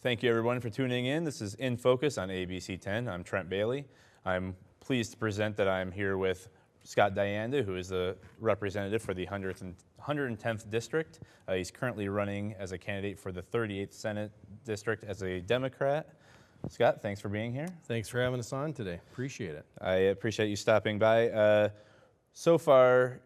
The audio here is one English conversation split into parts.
Thank you everyone for tuning in. This is In Focus on ABC 10. I'm Trent Bailey. I'm pleased to present that I'm here with Scott Dianda, who is the representative for the 110th District. He's currently running as a candidate for the 38th Senate District as a Democrat. Scott, thanks for being here. Thanks for having us on today. Appreciate it. I appreciate you stopping by. So far,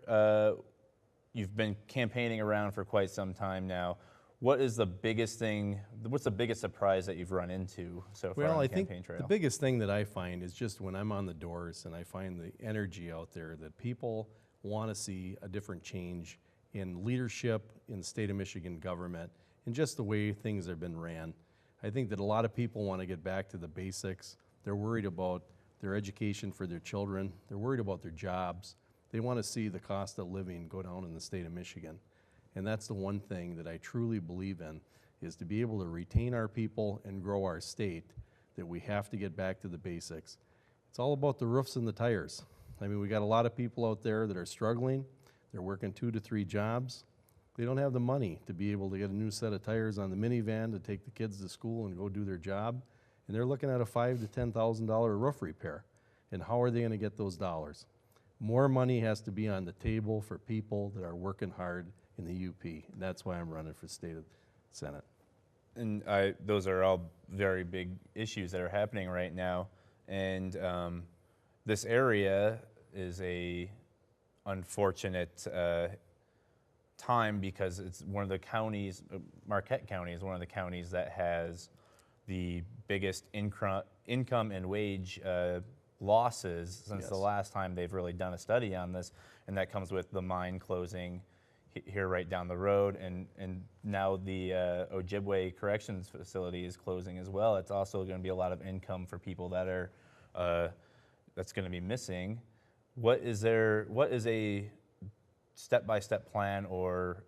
you've been campaigning around for quite some time now. What is the biggest thing, what's the biggest surprise that you've run into so far on the campaign trail? The biggest thing that I find is just when I'm on the doors and I find the energy out there that people want to see a different change in leadership in the state of Michigan government and just the way things have been ran. I think that a lot of people want to get back to the basics. They're worried about their education for their children. They're worried about their jobs. They want to see the cost of living go down in the state of Michigan. And that's the one thing that I truly believe in, is to be able to retain our people and grow our state, that we have to get back to the basics. It's all about the roofs and the tires. I mean, we got a lot of people out there that are struggling. They're working 2 to 3 jobs. They don't have the money to be able to get a new set of tires on the minivan to take the kids to school and go do their job. And they're looking at a $5,000 to $10,000 roof repair. And how are they going to get those dollars? More money has to be on the table for people that are working hard in the UP. And that's why I'm running for state of Senate. And those are all very big issues that are happening right now. And this area is a unfortunate time because it's one of the counties, Marquette County is one of the counties that has the biggest income and wage losses since the last time they've really done a study on this. And that comes with the mine closing here right down the road, and now the Ojibwe Corrections Facility is closing as well. It's also going to be a lot of income for people that are that's going to be missing. What is a step-by-step plan or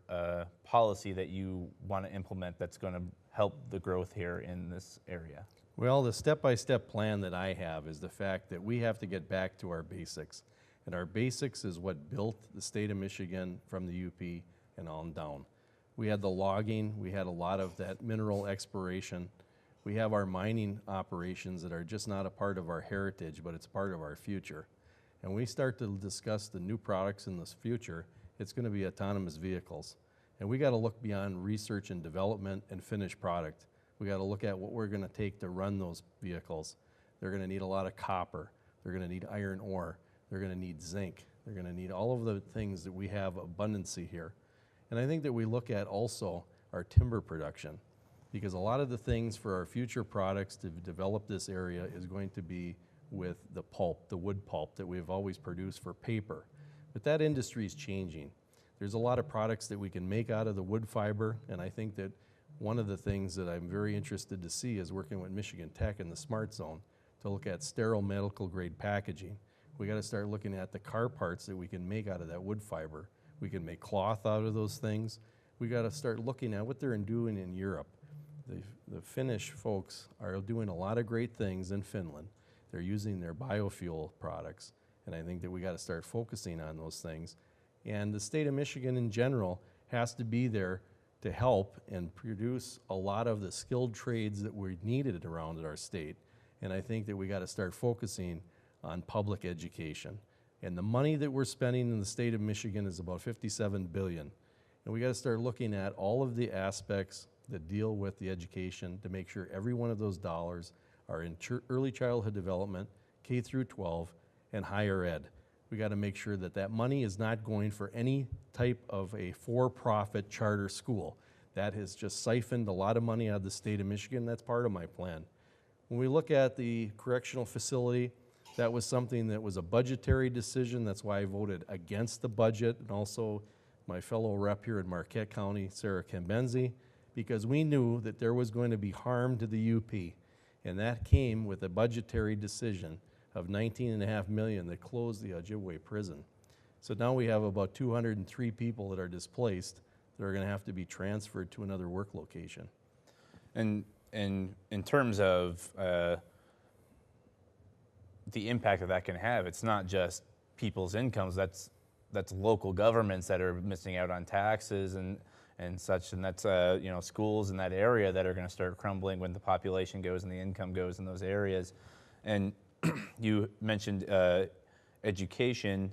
policy that you want to implement that's going to help the growth here in this area? Well, the step-by-step plan that I have is the fact that we have to get back to our basics. And our basics is what built the state of Michigan from the UP and on down. We had the logging, we had a lot of that mineral exploration. We have our mining operations that are just not a part of our heritage, but it's part of our future. And when we start to discuss the new products in this future, it's going to be autonomous vehicles. And we got to look beyond research and development and finished product. We got to look at what we're going to take to run those vehicles. They're going to need a lot of copper. They're going to need iron ore. They're going to need zinc. They're going to need all of the things that we have abundancy here. And I think that we look at also our timber production, because a lot of the things for our future products to develop this area is going to be with the pulp, the wood pulp that we've always produced for paper. But that industry is changing. There's a lot of products that we can make out of the wood fiber, and I think that one of the things that I'm very interested to see is working with Michigan Tech in the Smart Zone to look at sterile medical grade packaging. We got to start looking at the car parts that we can make out of that wood fiber. We can make cloth out of those things. We got to start looking at what they're doing in Europe. The Finnish folks are doing a lot of great things in Finland. They're using their biofuel products, and I think that we got to start focusing on those things. And the state of Michigan in general has to be there to help and produce a lot of the skilled trades that we needed around our state. And I think that we got to start focusing on public education. And the money that we're spending in the state of Michigan is about $57 billion. And we got to start looking at all of the aspects that deal with the education to make sure every one of those dollars are in early childhood development, K through 12, and higher ed. We got to make sure that that money is not going for any type of a for-profit charter school. That has just siphoned a lot of money out of the state of Michigan. That's part of my plan. When we look at the correctional facility, that was something that was a budgetary decision. That's why I voted against the budget, and also my fellow rep here in Marquette County, Sarah Kimbenzi, because we knew that there was going to be harm to the UP. And that came with a budgetary decision of $19.5 million that closed the Ojibwe prison. So now we have about 203 people that are displaced that are going to have to be transferred to another work location. And in terms of the impact that can have, it's not just people's incomes, that's local governments that are missing out on taxes, and and such, and that's schools in that area that are going to start crumbling when the population goes and the income goes in those areas. And you mentioned education.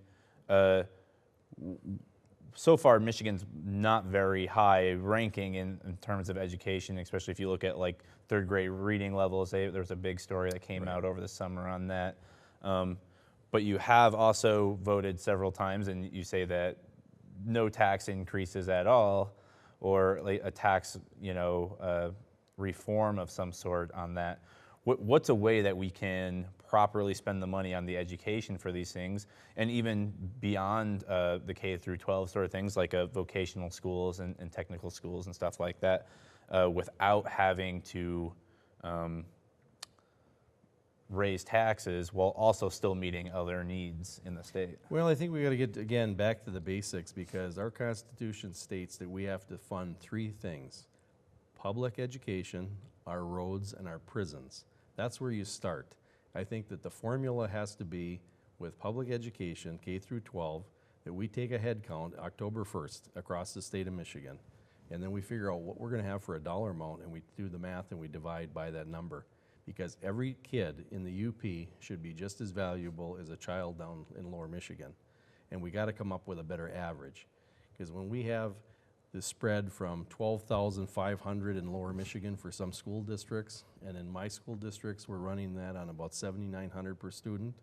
So far, Michigan's not very high ranking in terms of education, especially if you look at like third grade reading levels. There was a big story that came out over the summer on that. But you have also voted several times, and you say that no tax increases at all, or like a tax, reform of some sort on that. What's a way that we can properly spend the money on the education for these things, and even beyond the K through 12 sort of things, like vocational schools and technical schools and stuff like that, without having to raise taxes while also still meeting other needs in the state? Well, I think we got to get, again, back to the basics, because our Constitution states that we have to fund three things: public education, our roads, and our prisons. That's where you start. I think that the formula has to be, with public education, K through 12, that we take a head count October 1st across the state of Michigan, and then we figure out what we're going to have for a dollar amount, and we do the math and we divide by that number. Because every kid in the UP should be just as valuable as a child down in Lower Michigan. And we got to come up with a better average. Because when we have the spread from 12,500 in Lower Michigan for some school districts, and in my school districts we're running that on about 7,900 per student,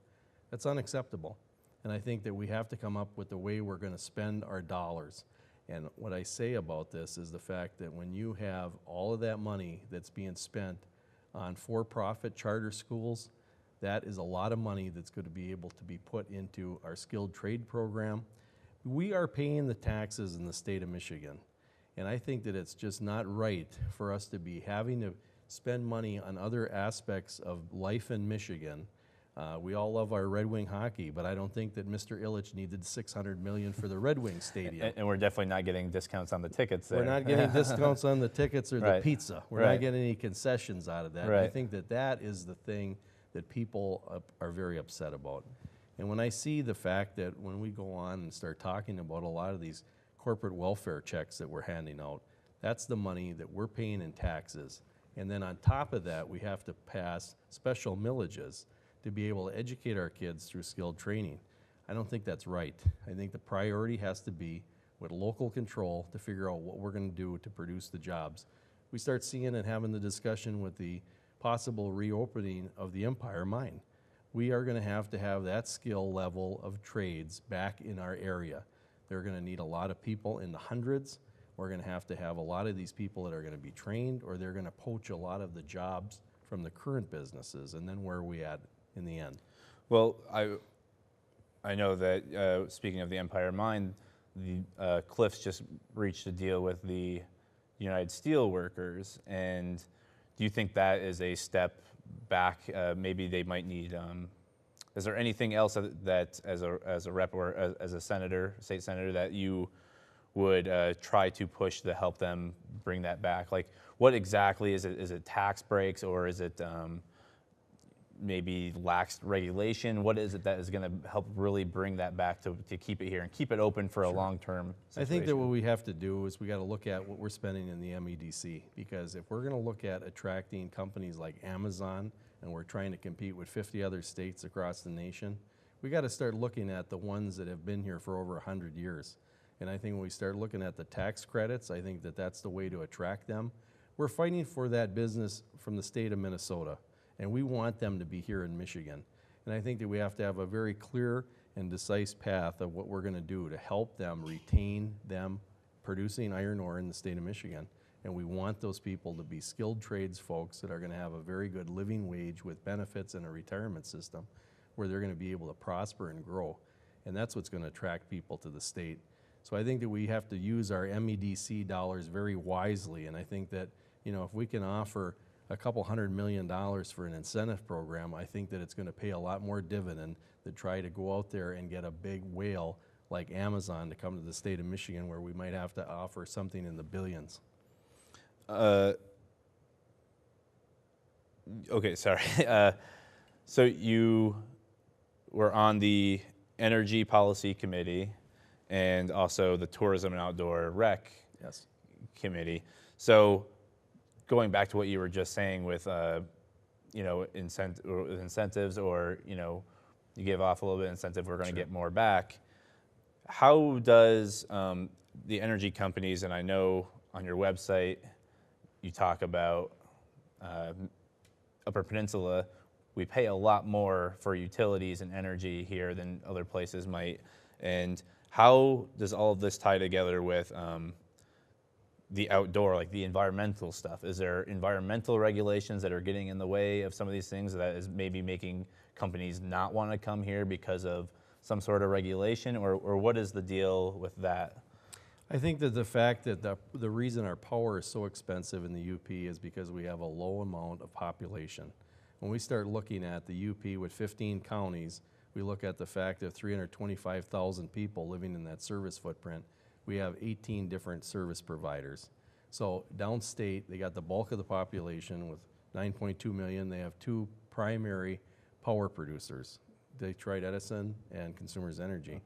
that's unacceptable. And I think that we have to come up with the way we're going to spend our dollars. And what I say about this is the fact that when you have all of that money that's being spent on for-profit charter schools, that is a lot of money that's going to be able to be put into our skilled trade program. We are paying the taxes in the state of Michigan, and I think that it's just not right for us to be having to spend money on other aspects of life in Michigan. We all love our Red Wing hockey, but I don't think that Mr. Ilitch needed $600 million for the Red Wing stadium. And we're definitely not getting discounts on the tickets there. We're not getting discounts on the tickets or the Right. pizza. We're Right. not getting any concessions out of that. Right. I think that that is the thing that people are very upset about. And when I see the fact that when we go on and start talking about a lot of these corporate welfare checks that we're handing out, that's the money that we're paying in taxes. And then on top of that, we have to pass special millages to be able to educate our kids through skilled training. I don't think that's right. I think the priority has to be with local control to figure out what we're going to do to produce the jobs. We start seeing and having the discussion with the possible reopening of the Empire Mine. We are going to have that skill level of trades back in our area. They're going to need a lot of people in the hundreds. We're going to have a lot of these people that are going to be trained, or they're going to poach a lot of the jobs from the current businesses. And then where are we at in the end? Well, I know that, speaking of the Empire Mine, the Cliffs just reached a deal with the United Steelworkers, and do you think that is a step back? Maybe they might need. Is there anything else that, as a rep or as a senator, state senator, that you would try to push to help them bring that back? Like, what exactly is it? Is it tax breaks, or is it maybe lax regulation? What is it that is going to help really bring that back to keep it here and keep it open for a long-term situation? I think that what we have to do is we got to look at what we're spending in the MEDC, because if we're going to look at attracting companies like Amazon, and we're trying to compete with 50 other states across the nation, we got to start looking at the ones that have been here for over 100 years. And I think when we start looking at the tax credits, I think that that's the way to attract them. We're fighting for that business from the state of Minnesota, and we want them to be here in Michigan. And I think that we have to have a very clear and decisive path of what we're going to do to help them retain them producing iron ore in the state of Michigan. And we want those people to be skilled trades folks that are going to have a very good living wage with benefits and a retirement system where they're going to be able to prosper and grow. And that's what's going to attract people to the state. So I think that we have to use our MEDC dollars very wisely. And I think that, if we can offer a couple $100 million for an incentive program, I think that it's going to pay a lot more dividend than try to go out there and get a big whale like Amazon to come to the state of Michigan, where we might have to offer something in the billions. Okay, sorry. So you were on the Energy Policy Committee and also the Tourism and Outdoor Rec Yes. committee. So going back to what you were just saying with, incentives, or, you give off a little bit of incentive, we're going to get more back. How does the energy companies, and I know on your website you talk about Upper Peninsula, we pay a lot more for utilities and energy here than other places might. And how does all of this tie together with the outdoor, like the environmental stuff? Is there environmental regulations that are getting in the way of some of these things that is maybe making companies not want to come here because of some sort of regulation, or what is the deal with that? I think that the fact that the reason our power is so expensive in the UP is because we have a low amount of population. When we start looking at the UP with 15 counties, we look at the fact that 325,000 people living in that service footprint. We have 18 different service providers. So downstate, they got the bulk of the population with 9.2 million. They have two primary power producers, Detroit Edison and Consumers Energy.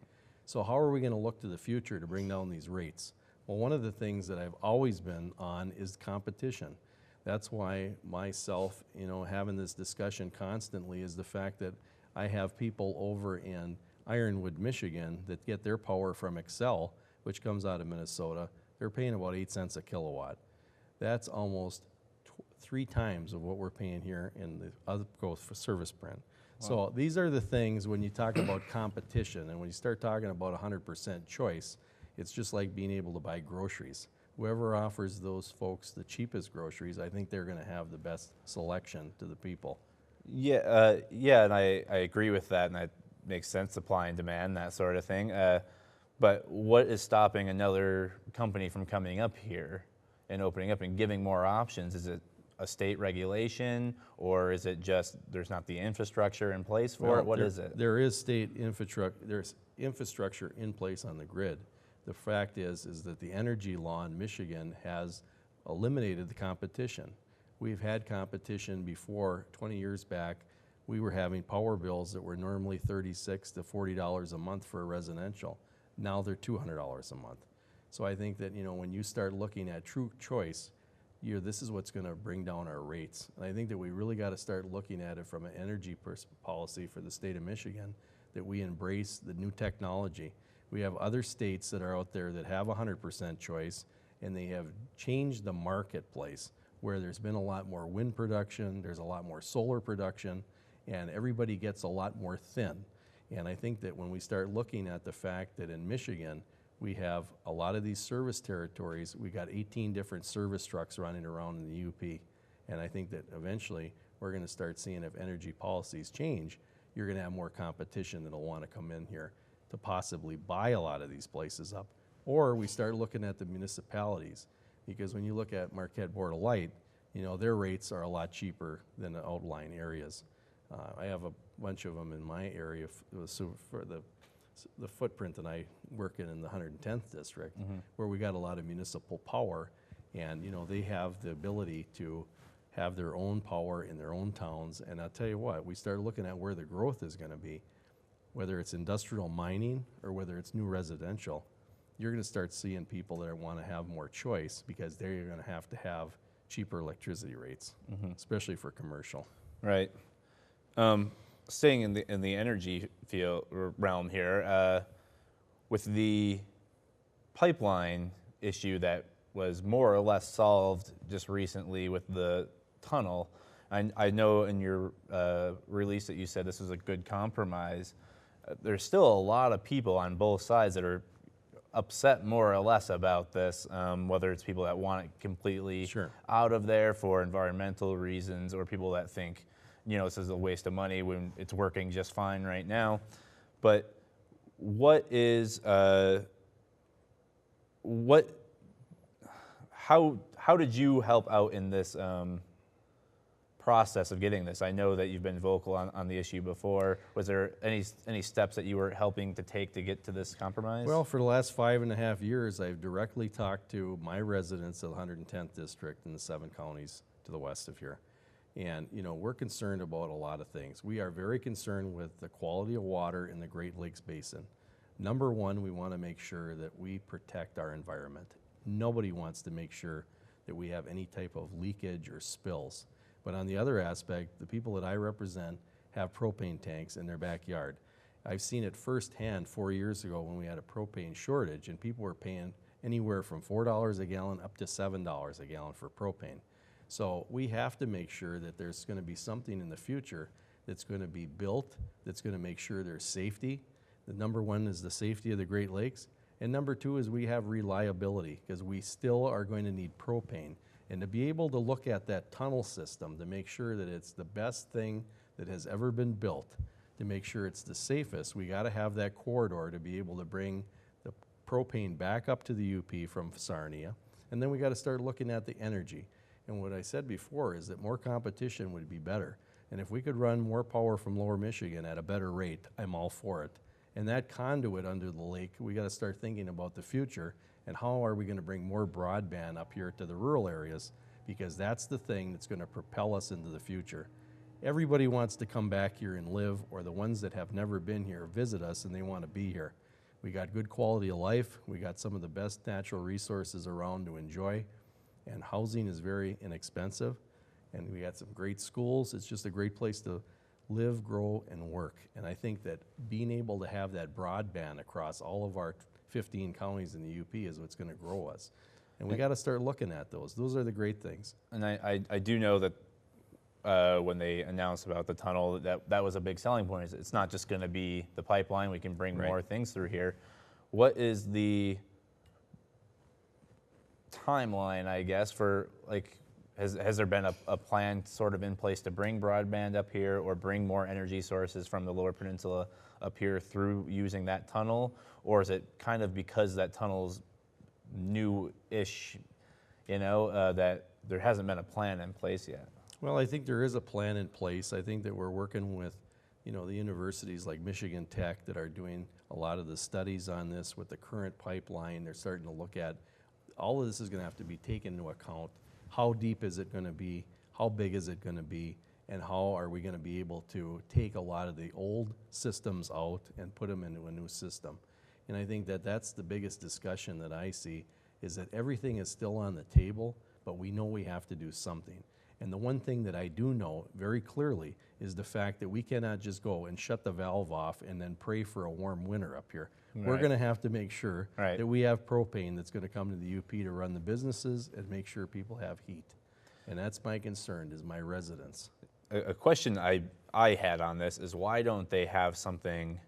So how are we going to look to the future to bring down these rates? Well, one of the things that I've always been on is competition. That's why myself, having this discussion constantly is the fact that I have people over in Ironwood, Michigan that get their power from Excel, which comes out of Minnesota. They're paying about 8 cents a kilowatt. That's almost 3 times of what we're paying here in the other growth for service print. Wow. So these are the things when you talk about competition, and when you start talking about 100% choice, it's just like being able to buy groceries. Whoever offers those folks the cheapest groceries, I think they're going to have the best selection to the people. Yeah, and I agree with that, and that makes sense, supply and demand, that sort of thing. But what is stopping another company from coming up here and opening up and giving more options? Is it a state regulation, or is it just there's not the infrastructure in place for it? What is it? There is state infrastructure. There's infrastructure in place on the grid. The fact is that the energy law in Michigan has eliminated the competition. We've had competition before. 20 years back, we were having power bills that were normally $36 to $40 a month for a residential. Now they're $200 a month. So I think that when you start looking at true choice, this is what's going to bring down our rates. And I think that we really got to start looking at it from an energy policy for the state of Michigan, that we embrace the new technology. We have other states that are out there that have 100% choice, and they have changed the marketplace where there's been a lot more wind production, there's a lot more solar production, and everybody gets a lot more thin. And I think that when we start looking at the fact that in Michigan, we have a lot of these service territories, we got 18 different service trucks running around in the UP. And I think that eventually we're going to start seeing, if energy policies change, you're going to have more competition that'll want to come in here to possibly buy a lot of these places up. Or we start looking at the municipalities, because when you look at Marquette Board of Light, their rates are a lot cheaper than the outlying areas. I have a bunch of them in my area for the footprint that I work in the 110th district, where we got a lot of municipal power, and they have the ability to have their own power in their own towns. And I'll tell you what, we start looking at where the growth is going to be, whether it's industrial mining or whether it's new residential. You're going to start seeing people that want to have more choice, because they're going to have cheaper electricity rates, especially for commercial. Right. Staying in the energy field realm here, with the pipeline issue that was more or less solved just recently with the tunnel, I know in your release that you said this was a good compromise. There's still a lot of people on both sides that are upset more or less about this, whether it's people that want it completely out of there for environmental reasons, or people that think, this is a waste of money when it's working just fine right now. But how did you help out in this process of getting this? I know that you've been vocal on the issue before. Was there any steps that you were helping to take to get to this compromise? Well, for the last 5.5 years, I've directly talked to my residents of the 110th district and the 7 counties to the west of here. And, we're concerned about a lot of things. We are very concerned with the quality of water in the Great Lakes Basin. Number one, we want to make sure that we protect our environment. Nobody wants to make sure that we have any type of leakage or spills. But on the other aspect, the people that I represent have propane tanks in their backyard. I've seen it firsthand 4 years ago when we had a propane shortage, and people were paying anywhere from $4 a gallon up to $7 a gallon for propane. So we have to make sure that there's going to be something in the future that's going to be built, that's going to make sure there's safety. The number one is the safety of the Great Lakes. And number two is we have reliability, because we still are going to need propane. And to be able to look at that tunnel system to make sure that it's the best thing that has ever been built, to make sure it's the safest, we got to have that corridor to be able to bring the propane back up to the UP from Sarnia. And then we got to start looking at the energy. And what I said before is that more competition would be better. And if we could run more power from Lower Michigan at a better rate, I'm all for it. And that conduit under the lake, we got to start thinking about the future and how are we going to bring more broadband up here to the rural areas, because that's the thing that's going to propel us into the future. Everybody wants to come back here and live, or the ones that have never been here visit us and they want to be here. We got good quality of life. We got some of the best natural resources around to enjoy, and housing is very inexpensive. And we got some great schools. It's just a great place to live, grow, and work. And I think that being able to have that broadband across all of our 15 counties in the UP is what's going to grow us. And we got to start looking at those. Those are the great things. And I do know that when they announced about the tunnel, that was a big selling point. Is it's not just going to be the pipeline. We can bring more things through here. What is the timeline, I guess, for like, has there been a plan sort of in place to bring broadband up here or bring more energy sources from the Lower Peninsula up here through using that tunnel? Or is it kind of because that tunnel's new-ish, that there hasn't been a plan in place yet? Well, I think there is a plan in place. I think that we're working with, the universities like Michigan Tech that are doing a lot of the studies on this with the current pipeline. They're starting to look at all of this is going to have to be taken into account. How deep is it going to be? How big is it going to be? And how are we going to be able to take a lot of the old systems out and put them into a new system? And I think that that's the biggest discussion that I see, is that everything is still on the table, but we know we have to do something. And the one thing that I do know very clearly is the fact that we cannot just go and shut the valve off and then pray for a warm winter up here. Right. We're going to have to make sure that we have propane that's going to come to the UP to run the businesses and make sure people have heat. And that's my concern, is my residents. A question I had on this is, why don't they have something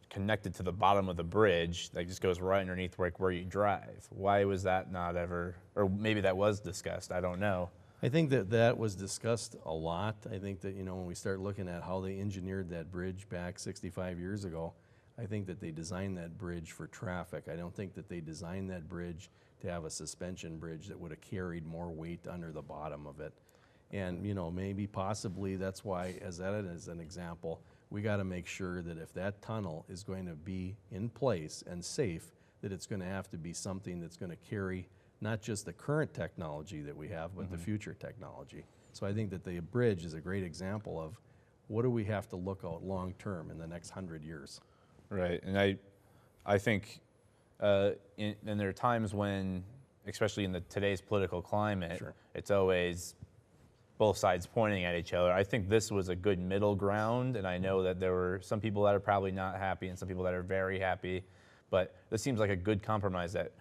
connected to the bottom of the bridge that just goes right underneath where you drive? Why was that not ever, or maybe that was discussed, I don't know. I think that was discussed a lot. I think that, when we start looking at how they engineered that bridge back 65 years ago, I think that they designed that bridge for traffic. I don't think that they designed that bridge to have a suspension bridge that would have carried more weight under the bottom of it. And, maybe possibly that's why, as an example, we got to make sure that if that tunnel is going to be in place and safe, that it's going to have to be something that's going to carry not just the current technology that we have, but the future technology. So I think that the bridge is a great example of what do we have to look out long term in the next 100 years. Right, and I think, and there are times when, especially in today's political climate, it's always both sides pointing at each other. I think this was a good middle ground, and I know that there were some people that are probably not happy and some people that are very happy, but this seems like a good compromise that,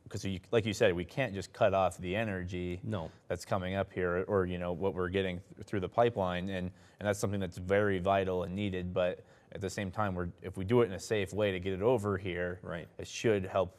because like you said, we can't just cut off the energy that's coming up here, or what we're getting through the pipeline, and that's something that's very vital and needed, but at the same time, if we do it in a safe way to get it over here, it should help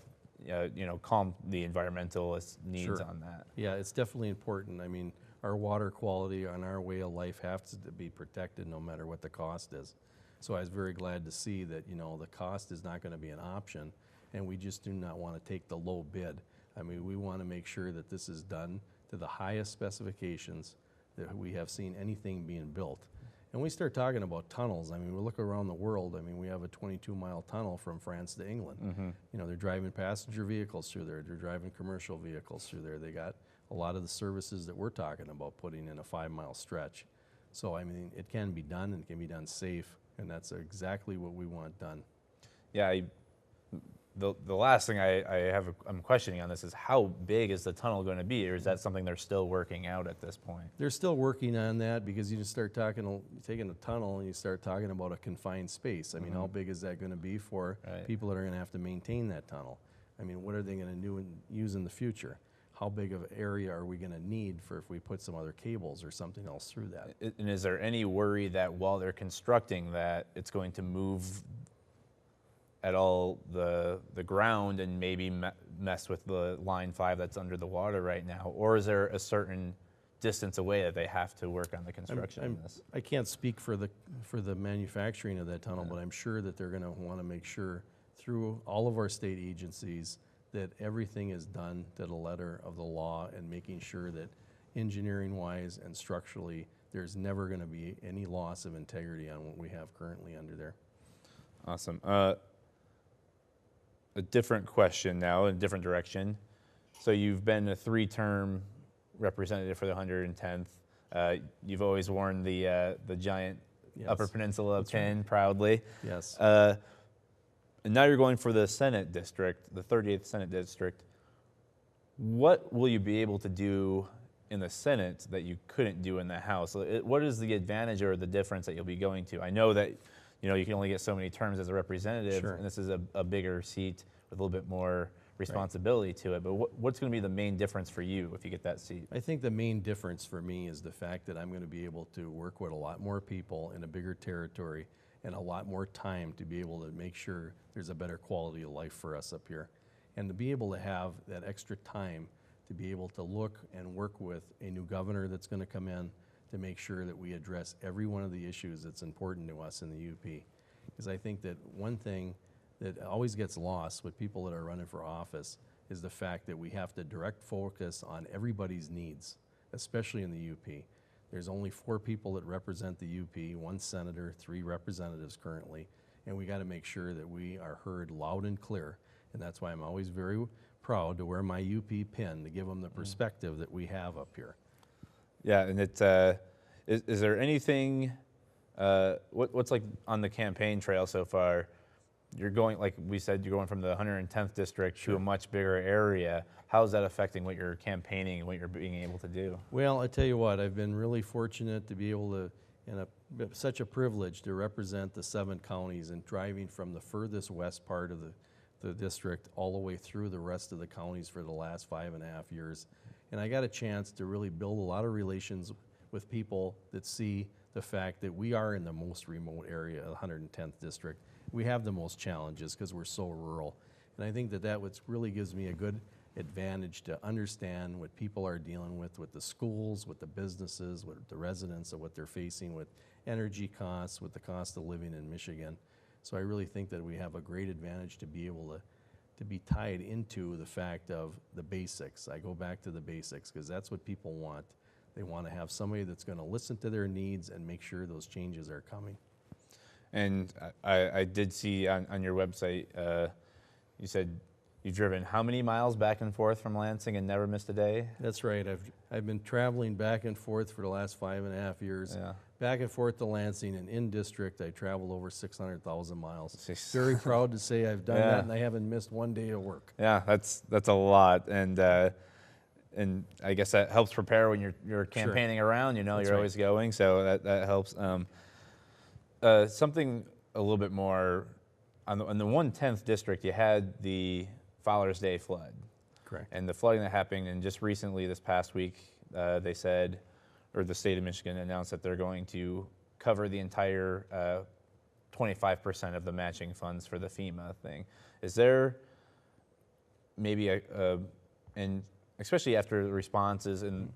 calm the environmentalist needs on that. Yeah, it's definitely important. I mean, our water quality and our way of life has to be protected no matter what the cost is. So I was very glad to see that, the cost is not going to be an option, and we just do not want to take the low bid. I mean, we want to make sure that this is done to the highest specifications that we have seen anything being built. And we start talking about tunnels. I mean, we look around the world. I mean, we have a 22-mile tunnel from France to England. They're driving passenger vehicles through there. They're driving commercial vehicles through there. They got a lot of the services that we're talking about putting in a 5-mile stretch. So, I mean, it can be done, and it can be done safe, and that's exactly what we want done. Yeah, the last thing I'm questioning on this is how big is the tunnel going to be, or is that something they're still working out at this point? They're still working on that because you just start taking a tunnel and you start talking about a confined space. I mean, how big is that going to be for Right. people that are going to have to maintain that tunnel? I mean, what are they going to do and use in the future? How big of an area are we going to need for if we put some other cables or something else through that? And is there any worry that while they're constructing that, it's going to move at all the ground and maybe mess with the line 5 that's under the water right now? Or is there a certain distance away that they have to work on the construction of this? I can't speak for the manufacturing of that tunnel, but I'm sure that they're going to want to make sure through all of our state agencies that everything is done to the letter of the law and making sure that engineering-wise and structurally, there's never going to be any loss of integrity on what we have currently under there. Awesome. A different question now, in a different direction. So you've been a 3-term representative for the 110th. You've always worn the giant Yes. Upper Peninsula pin proudly. Yes. And now you're going for the Senate district, the 38th Senate district. What will you be able to do in the Senate that you couldn't do in the House? What is the advantage or the difference that you'll be going to? I know that you can only get so many terms as a representative, Sure. and this is a bigger seat with a little bit more responsibility to it. But what's going to be the main difference for you if you get that seat? I think the main difference for me is the fact that I'm going to be able to work with a lot more people in a bigger territory and a lot more time to be able to make sure there's a better quality of life for us up here. And to be able to have that extra time to be able to look and work with a new governor that's going to come in to make sure that we address every one of the issues that's important to us in the UP. Because I think that one thing that always gets lost with people that are running for office is the fact that we have to direct focus on everybody's needs, especially in the UP. There's only 4 people that represent the UP, 1 senator, 3 representatives currently, and we got to make sure that we are heard loud and clear. And that's why I'm always very proud to wear my UP pin to give them the perspective that we have up here. Yeah, and is there anything, what's like on the campaign trail so far? You're going, like we said, you're going from the 110th district to a much bigger area. How's that affecting what you're campaigning and what you're being able to do? Well, I tell you what, I've been really fortunate to be able to, such a privilege to represent the 7 counties and driving from the furthest west part of the district all the way through the rest of the counties for the last 5.5 years. And I got a chance to really build a lot of relations with people that see the fact that we are in the most remote area of the 110th district. We have the most challenges because we're so rural. And I think that what really gives me a good advantage to understand what people are dealing with the schools, with the businesses, with the residents, of what they're facing with energy costs, with the cost of living in Michigan. So I really think that we have a great advantage to be able to be tied into the fact of the basics. I go back to the basics because that's what people want. They want to have somebody that's going to listen to their needs and make sure those changes are coming. And I did see on your website, you said you've driven how many miles back and forth from Lansing and never missed a day? That's right. I've been traveling back and forth for the last 5.5 years. Yeah. Back and forth to Lansing, and in district, I traveled over 600,000 miles. Jeez. Very proud to say I've done Yeah. that, and I haven't missed one day of work. Yeah, that's a lot, and I guess that helps prepare when you're campaigning around. That's You're right. always going, so that helps. Something a little bit more on the 110th district, you had the Father's Day flood. Correct. And the flooding that happened, and just recently this past week, they said, or the state of Michigan announced that they're going to cover the entire 25% of the matching funds for the FEMA thing. Is there maybe and especially after the responses and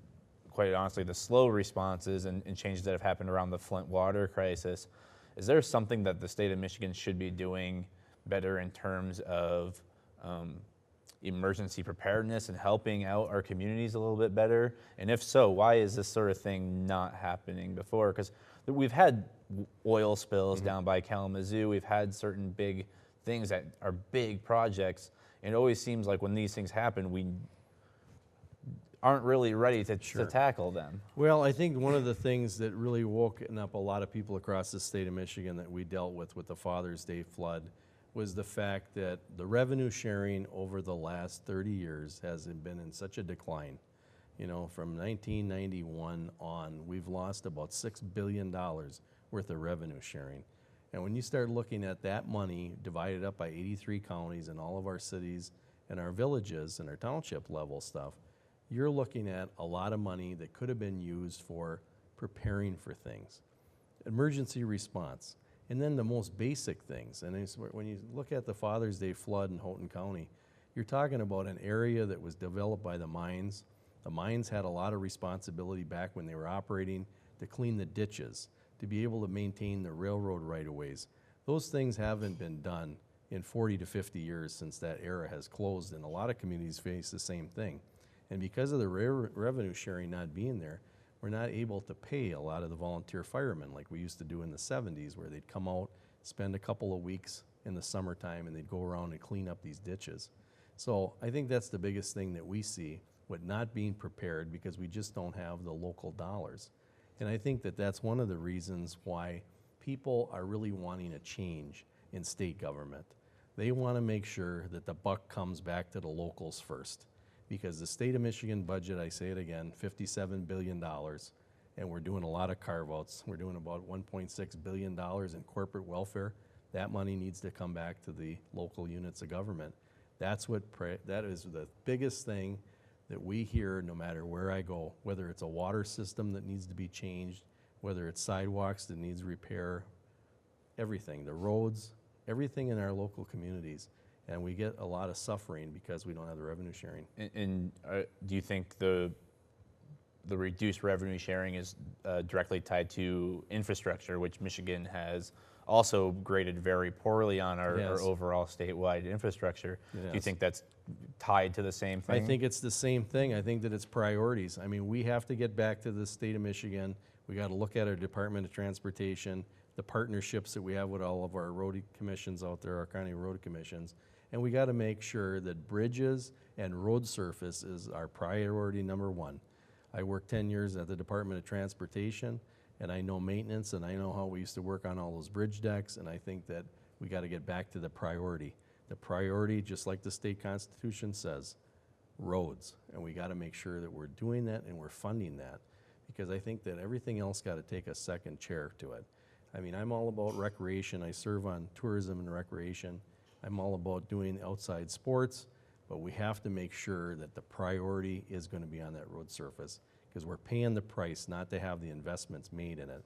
quite honestly the slow responses and changes that have happened around the Flint water crisis, is there something that the state of Michigan should be doing better in terms of emergency preparedness and helping out our communities a little bit better? And if so, why is this sort of thing not happening before? Because we've had oil spills down by Kalamazoo. We've had certain big things that are big projects. And it always seems like when these things happen, we aren't really ready to tackle them. Well, I think one of the things that really woke up a lot of people across the state of Michigan that we dealt with the Father's Day flood was the fact that the revenue sharing over the last 30 years has been in such a decline. You know, from 1991 on, we've lost about $6 billion worth of revenue sharing. And when you start looking at that money divided up by 83 counties and all of our cities and our villages and our township level stuff, you're looking at a lot of money that could have been used for preparing for things, emergency response, and then the most basic things. And when you look at the Father's Day flood in Houghton County, you're talking about an area that was developed by the mines. The mines had a lot of responsibility back when they were operating to clean the ditches, to be able to maintain the railroad right-of-ways. Those things haven't been done in 40 to 50 years since that era has closed, and a lot of communities face the same thing. And because of the revenue sharing not being there, we're not able to pay a lot of the volunteer firemen like we used to do in the 70s, where they'd come out, spend a couple of weeks in the summertime, and they'd go around and clean up these ditches. So I think that's the biggest thing that we see with not being prepared, because we just don't have the local dollars. And I think that that's one of the reasons why people are really wanting a change in state government. They want to make sure that the buck comes back to the locals first, because the state of Michigan budget, I say it again, $57 billion, and we're doing a lot of carve-outs. We're doing about $1.6 billion in corporate welfare. That money needs to come back to the local units of government. That is the biggest thing that we hear no matter where I go, whether it's a water system that needs to be changed, whether it's sidewalks that needs repair, everything, the roads, everything in our local communities. And we get a lot of suffering because we don't have the revenue sharing. And do you think the reduced revenue sharing is directly tied to infrastructure, which Michigan has also graded very poorly on our overall statewide infrastructure? Do you think that's tied to the same thing? I think it's the same thing. I think that it's priorities. I mean, we have to get back to the state of Michigan. We got to look at our Department of Transportation, the partnerships that we have with all of our road commissions out there, our county road commissions, and we got to make sure that bridges and road surface is our priority number one. I worked 10 years at the Department of Transportation, and I know maintenance, and I know how we used to work on all those bridge decks, and I think that we got to get back to the priority. The priority, just like the state constitution says, roads, and we got to make sure that we're doing that and we're funding that, because I think that everything else got to take a second chair to it. I mean, I'm all about recreation. I serve on tourism and recreation. I'm all about doing outside sports, but we have to make sure that the priority is going to be on that road surface, because we're paying the price not to have the investments made in it.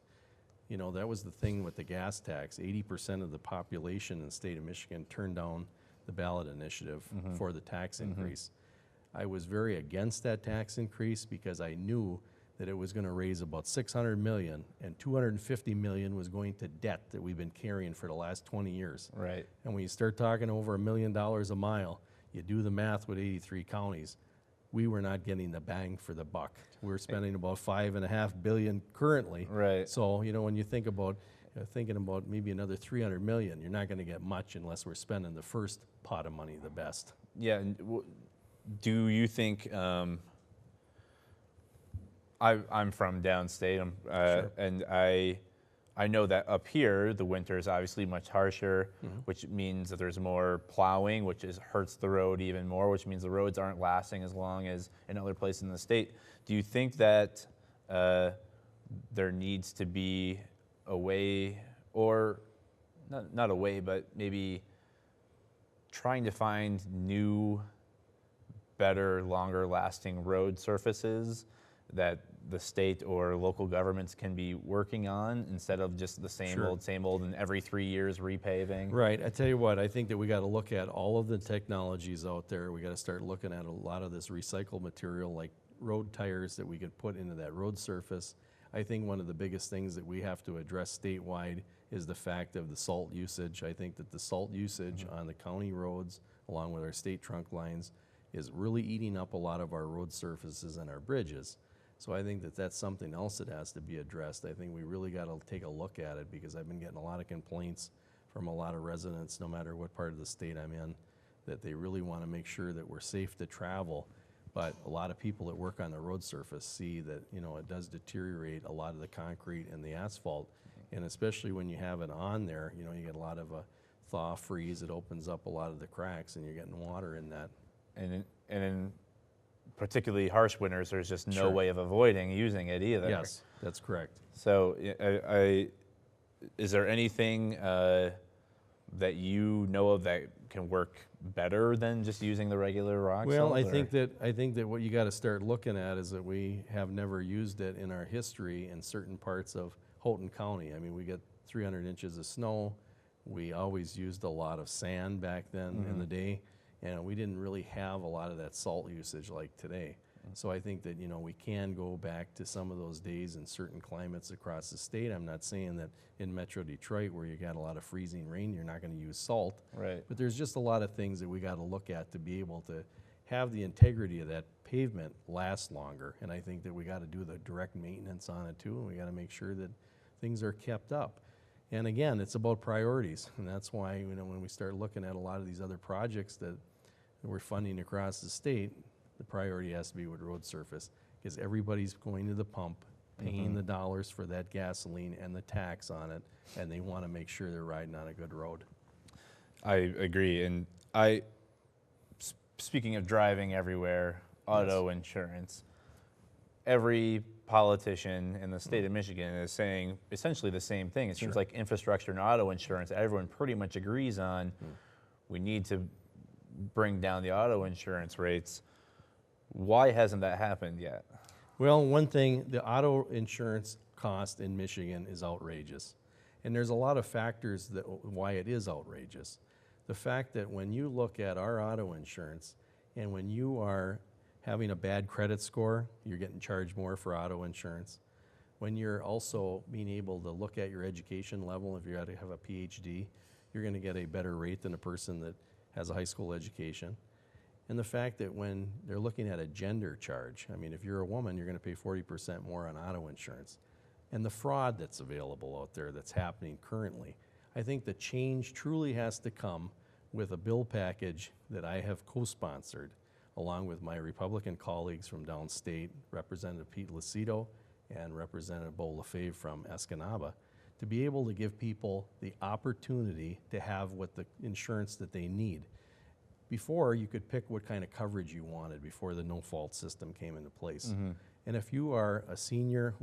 You know, that was the thing with the gas tax. 80% of the population in the state of Michigan turned down the ballot initiative for the tax increase. I was very against that tax increase because I knew that it was going to raise about $600 million, and $250 million was going to debt that we've been carrying for the last 20 years. Right. And when you start talking over $1 million a mile, you do the math with 83 counties, we were not getting the bang for the buck. We're spending about $5.5 billion currently. Right. So, you know, when you think about thinking about maybe another $300 million, you're not going to get much unless we're spending the first pot of money the best. Yeah. And do you think? I'm from downstate, Sure. and I know that up here the winter is obviously much harsher, which means that there's more plowing, which hurts the road even more, which means the roads aren't lasting as long as in other places in the state. Do you think that there needs to be a way, or not a way, but maybe trying to find new, better, longer lasting road surfaces that the state or local governments can be working on, instead of just the same old, and every 3 years repaving? Right. I tell you what, I think that we got to look at all of the technologies out there. We got to start looking at a lot of this recycled material, like road tires that we could put into that road surface. I think one of the biggest things that we have to address statewide is the fact of the salt usage. I think that the salt usage on the county roads, along with our state trunk lines, is really eating up a lot of our road surfaces and our bridges. So I think that that's something else that has to be addressed. I think we really got to take a look at it, because I've been getting a lot of complaints from a lot of residents, no matter what part of the state I'm in, that they really want to make sure that we're safe to travel. But a lot of people that work on the road surface see that, you know, it does deteriorate a lot of the concrete and the asphalt. And especially when you have it on there, you know, you get a lot of thaw, freeze, it opens up a lot of the cracks and you're getting water in that. And in particularly harsh winters, there's just no Sure. way of avoiding using it either. Yes, that's correct. So is there anything that you know of that can work better than just using the regular rock Well, salt? I think that what you got to start looking at is that we have never used it in our history in certain parts of Houghton County. I mean, we get 300 inches of snow. We always used a lot of sand back then in the day, and we didn't really have a lot of that salt usage like today. So I think that, we can go back to some of those days in certain climates across the state. I'm not saying that in Metro Detroit, where you got a lot of freezing rain, you're not going to use salt. Right. But there's just a lot of things that we got to look at to be able to have the integrity of that pavement last longer. And I think that we got to do the direct maintenance on it too, and we got to make sure that things are kept up. And again, it's about priorities, and that's why, when we start looking at a lot of these other projects that we're funding across the state, the priority has to be with road surface, because everybody's going to the pump, paying the dollars for that gasoline and the tax on it, and they want to make sure they're riding on a good road. I agree. And speaking of driving everywhere, auto insurance, every politician in the state of Michigan is saying essentially the same thing. It seems like infrastructure and auto insurance, everyone pretty much agrees on, we need to bring down the auto insurance rates. Why hasn't that happened yet? Well, one thing, the auto insurance cost in Michigan is outrageous. And there's a lot of factors why it is outrageous. The fact that when you look at our auto insurance, and when you are having a bad credit score, you're getting charged more for auto insurance. When you're also being able to look at your education level, if you have a PhD, you're going to get a better rate than a person that has a high school education. And the fact that when they're looking at a gender charge, I mean, if you're a woman, you're going to pay 40% more on auto insurance. And the fraud that's available out there that's happening currently, I think the change truly has to come with a bill package that I have co-sponsored, along with my Republican colleagues from downstate, Representative Pete Lucido and Representative Bo Lefebvre from Escanaba, to be able to give people the opportunity to have what the insurance that they need. Before, you could pick what kind of coverage you wanted before the no-fault system came into place. And if you are a senior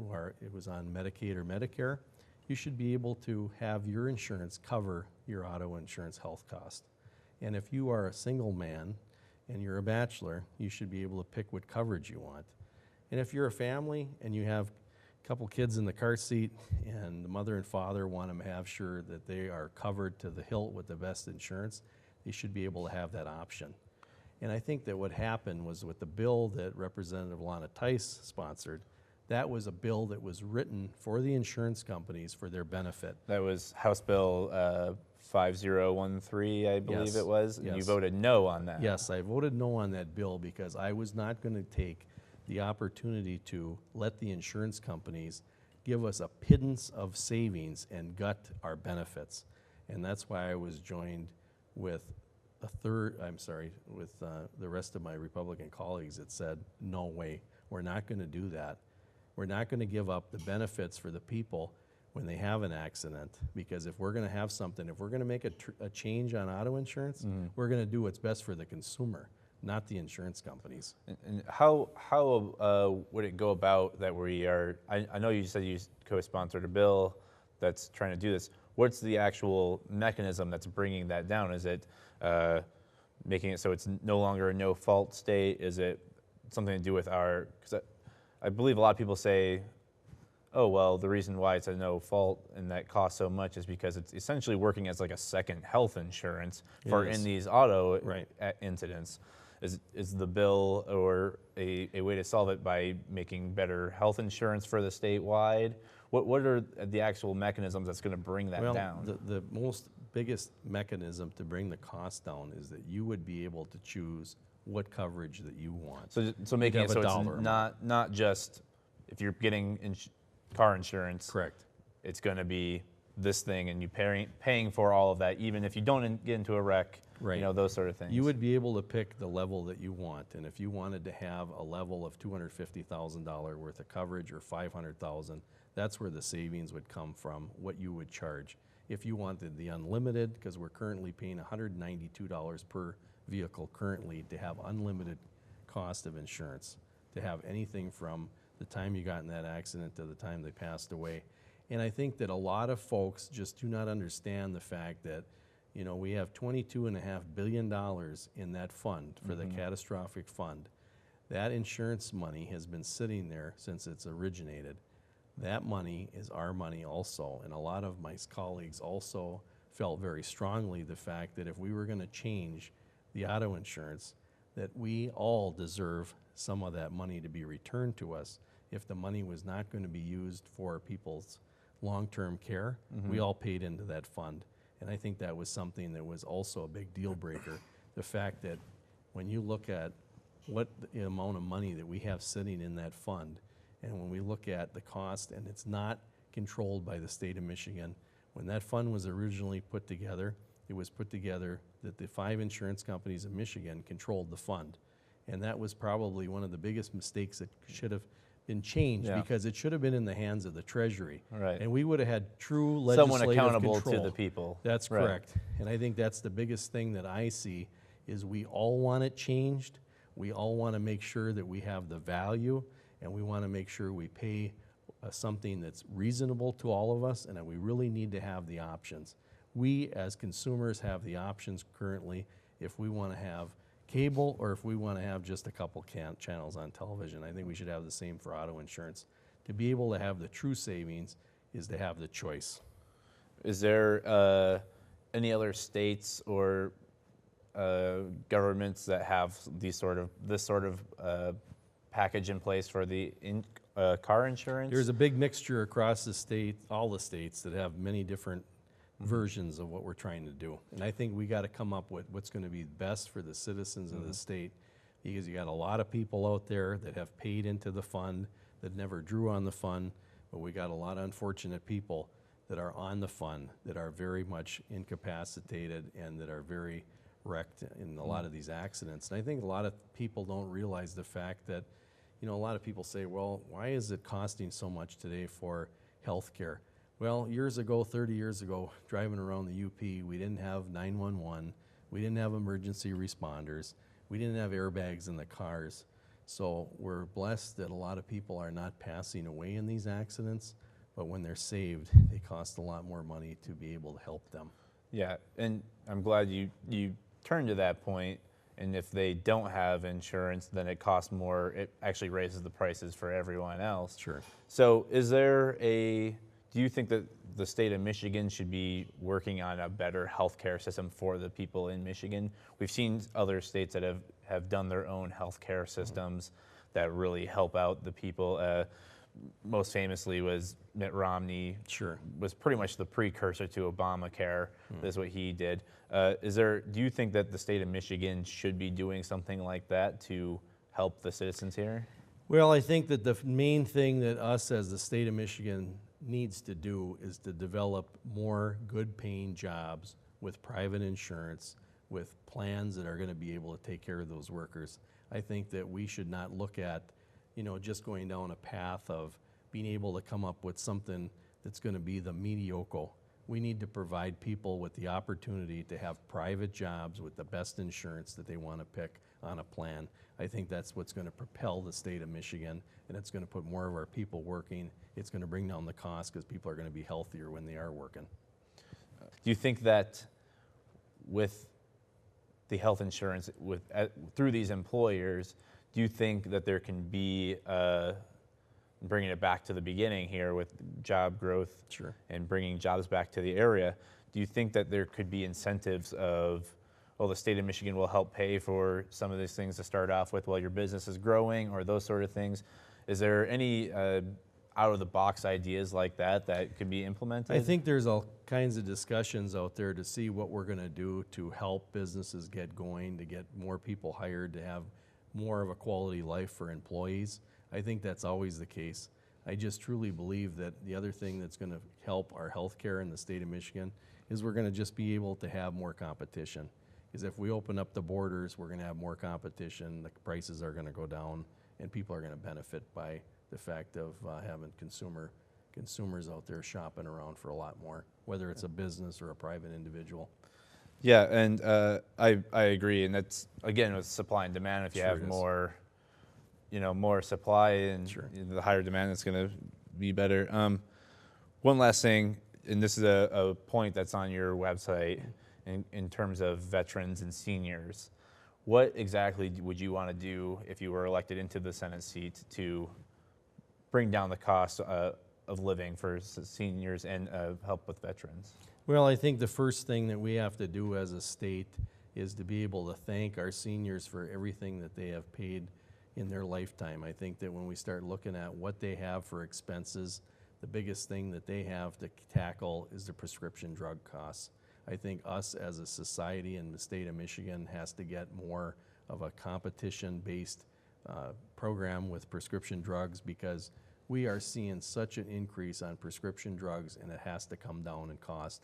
it was on Medicaid or Medicare, you should be able to have your insurance cover your auto insurance health cost. And if you are a single man and you're a bachelor, you should be able to pick what coverage you want. And if you're a family and you have a couple kids in the car seat and the mother and father want to have sure that they are covered to the hilt with the best insurance, they should be able to have that option. And I think that what happened was with the bill that Representative Lana Tice sponsored, that was a bill that was written for the insurance companies for their benefit. That was House Bill 5013, I believe Yes. it was, and you Yes. voted no on that. Yes, I voted no on that bill because I was not going to take the opportunity to let the insurance companies give us a pittance of savings and gut our benefits. And that's why I was joined with the rest of my Republican colleagues that said, no way, we're not going to do that. We're not going to give up the benefits for the people when they have an accident, because if we're going to have something, if we're going to make a change on auto insurance, we're going to do what's best for the consumer, not the insurance companies. And how would it go about that we are, I know you said you co-sponsored a bill that's trying to do this. What's the actual mechanism that's bringing that down? Is it making it so it's no longer a no-fault state? Is it something to do with because I believe a lot of people say, oh, well, the reason why it's a no-fault and that costs so much is because it's essentially working as like a second health insurance for in these auto incidents. Is the bill or a way to solve it by making better health insurance for the statewide? What are the actual mechanisms that's going to bring that down? The most biggest mechanism to bring the cost down is that you would be able to choose what coverage that you want. So making it so it's not just if you're getting car insurance. Correct. It's going to be this thing, and you paying for all of that, even if you don't get into a wreck. Right. Those sort of things. You would be able to pick the level that you want, and if you wanted to have a level of $250,000 worth of coverage or $500,000, that's where the savings would come from, what you would charge. if you wanted the unlimited, because we're currently paying $192 per vehicle currently to have unlimited cost of insurance, to have anything from the time you got in that accident to the time they passed away. And I think that a lot of folks just do not understand the fact that, you know, we have $22.5 billion in that fund for the catastrophic fund. That insurance money has been sitting there since it's originated. That money is our money also. And a lot of my colleagues also felt very strongly the fact that if we were going to change the auto insurance, that we all deserve some of that money to be returned to us. If the money was not going to be used for people's long-term care, we all paid into that fund. And I think that was something that was also a big deal breaker. The fact that when you look at what the amount of money that we have sitting in that fund, and when we look at the cost, and it's not controlled by the state of Michigan, when that fund was originally put together, it was put together that the 5 insurance companies in Michigan controlled the fund. And that was probably one of the biggest mistakes that should have been changed, because it should have been in the hands of the Treasury. Right. And we would have had true legislative Someone accountable control. to the people. That's Right. correct. And I think that's the biggest thing that I see is we all want it changed. We all want to make sure that we have the value, and we want to make sure we pay something that's reasonable to all of us, and that we really need to have the options. We as consumers have the options currently if we want to have cable or if we want to have just a couple channels on television. I think we should have the same for auto insurance. To be able to have the true savings is to have the choice. Is there any other states or governments that have this sort of package in place for the car insurance? There's a big mixture across the state, all the states that have many different versions of what we're trying to do. And I think we got to come up with what's going to be best for the citizens of the state, because you got a lot of people out there that have paid into the fund that never drew on the fund, but we got a lot of unfortunate people that are on the fund that are very much incapacitated and that are very wrecked in a lot of these accidents. And I think a lot of people don't realize the fact that, you know, a lot of people say, well, why is it costing so much today for health care? Well, years ago, 30 years ago, driving around the UP, we didn't have 911, we didn't have emergency responders, we didn't have airbags in the cars. So we're blessed that a lot of people are not passing away in these accidents, but when they're saved, they cost a lot more money to be able to help them. Yeah, and I'm glad you turned to that point. And if they don't have insurance, then it costs more. It actually raises the prices for everyone else. Sure. So do you think that the state of Michigan should be working on a better healthcare system for the people in Michigan? We've seen other states that have done their own healthcare systems that really help out the people. Most famously was Mitt Romney. Sure. Was pretty much the precursor to Obamacare. That's what he did. Do you think that the state of Michigan should be doing something like that to help the citizens here? Well, I think that the main thing that us as the state of Michigan needs to do is to develop more good-paying jobs with private insurance, with plans that are going to be able to take care of those workers. I think that we should not look at, you know, just going down a path of being able to come up with something that's going to be the mediocre. We need to provide people with the opportunity to have private jobs with the best insurance that they want to pick on a plan. I think that's what's going to propel the state of Michigan, and it's going to put more of our people working. It's going to bring down the cost because people are going to be healthier when they are working. Do you think that with the health insurance through these employers, do you think that there can be, bringing it back to the beginning here with job growth Sure. and bringing jobs back to the area, do you think that there could be incentives of, well, the state of Michigan will help pay for some of these things to start off with while your business is growing, or those sort of things? Is there any out-of-the-box ideas like that could be implemented? I think there's all kinds of discussions out there to see what we're going to do to help businesses get going, to get more people hired, to have more of a quality life for employees. I think that's always the case. I just truly believe that the other thing that's going to help our healthcare in the state of Michigan is we're going to just be able to have more competition. Because if we open up the borders, we're going to have more competition, the prices are going to go down, and people are going to benefit by the fact of having consumer consumers out there shopping around for a lot more, whether it's a business or a private individual. Yeah, and I agree, and that's again with supply and demand. If you Sure have it is. more, more supply and Sure. the higher demand, it's going to be better. One last thing, and this is a point that's on your website in terms of veterans and seniors. What exactly would you want to do if you were elected into the Senate seat to bring down the cost of living for seniors and help with veterans? Well, I think the first thing that we have to do as a state is to be able to thank our seniors for everything that they have paid in their lifetime. I think that when we start looking at what they have for expenses, the biggest thing that they have to tackle is the prescription drug costs. I think us as a society in the state of Michigan has to get more of a competition-based program with prescription drugs, because we are seeing such an increase on prescription drugs, and it has to come down in cost.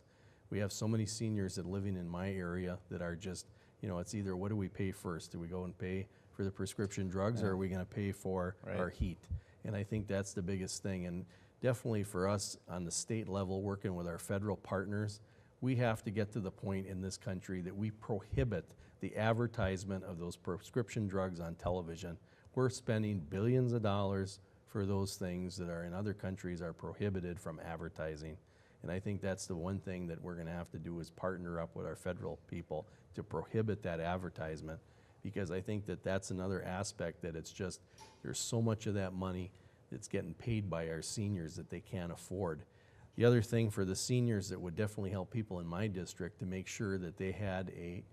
We have so many seniors that living in my area that are just, it's either what do we pay first? Do we go and pay for the prescription drugs, or are we going to pay for our heat? And I think that's the biggest thing. And definitely for us on the state level, working with our federal partners, we have to get to the point in this country that we prohibit the advertisement of those prescription drugs on television. We're spending billions of dollars for those things that are in other countries are prohibited from advertising. And I think that's the one thing that we're going to have to do, is partner up with our federal people to prohibit that advertisement, because I think that that's another aspect that it's just, there's so much of that money that's getting paid by our seniors that they can't afford. The other thing for the seniors that would definitely help people in my district to make sure that they had a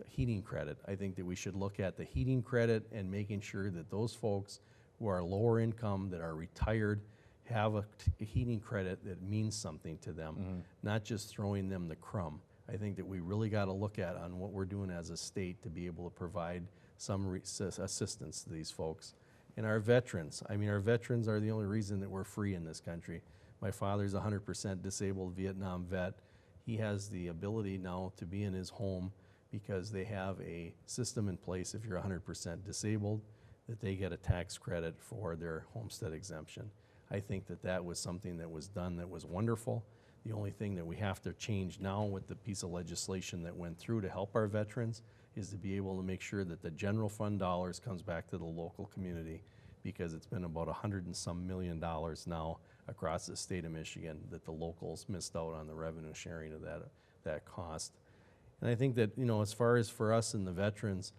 heating credit. I think that we should look at the heating credit and making sure that those folks who are lower income, that are retired, have a heating credit that means something to them, not just throwing them the crumb. I think that we really got to look at on what we're doing as a state to be able to provide some assistance to these folks. And our veterans, our veterans are the only reason that we're free in this country. My father's a 100% disabled Vietnam vet. He has the ability now to be in his home because they have a system in place, if you're 100% disabled, that they get a tax credit for their homestead exemption. I think that that was something that was done that was wonderful. The only thing that we have to change now with the piece of legislation that went through to help our veterans is to be able to make sure that the general fund dollars comes back to the local community, because it's been about $100 and some million now across the state of Michigan that the locals missed out on the revenue sharing of that cost. And I think that, as far as for us and the veterans,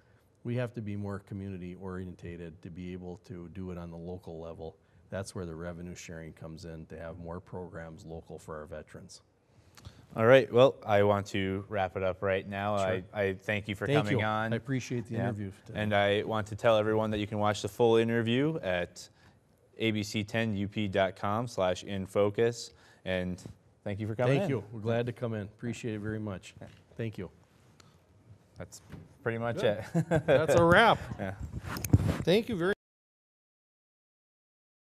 we have to be more community orientated to be able to do it on the local level. That's where the revenue sharing comes in, to have more programs local for our veterans. All right. Well, I want to wrap it up right now. Sure. I thank you for coming on. I appreciate the interview today. And I want to tell everyone that you can watch the full interview at abc10up.com/infocus. And thank you for coming in. Thank you. We're glad to come in. Appreciate it very much. Thank you. That's pretty much it. That's a wrap. Yeah. Thank you very much.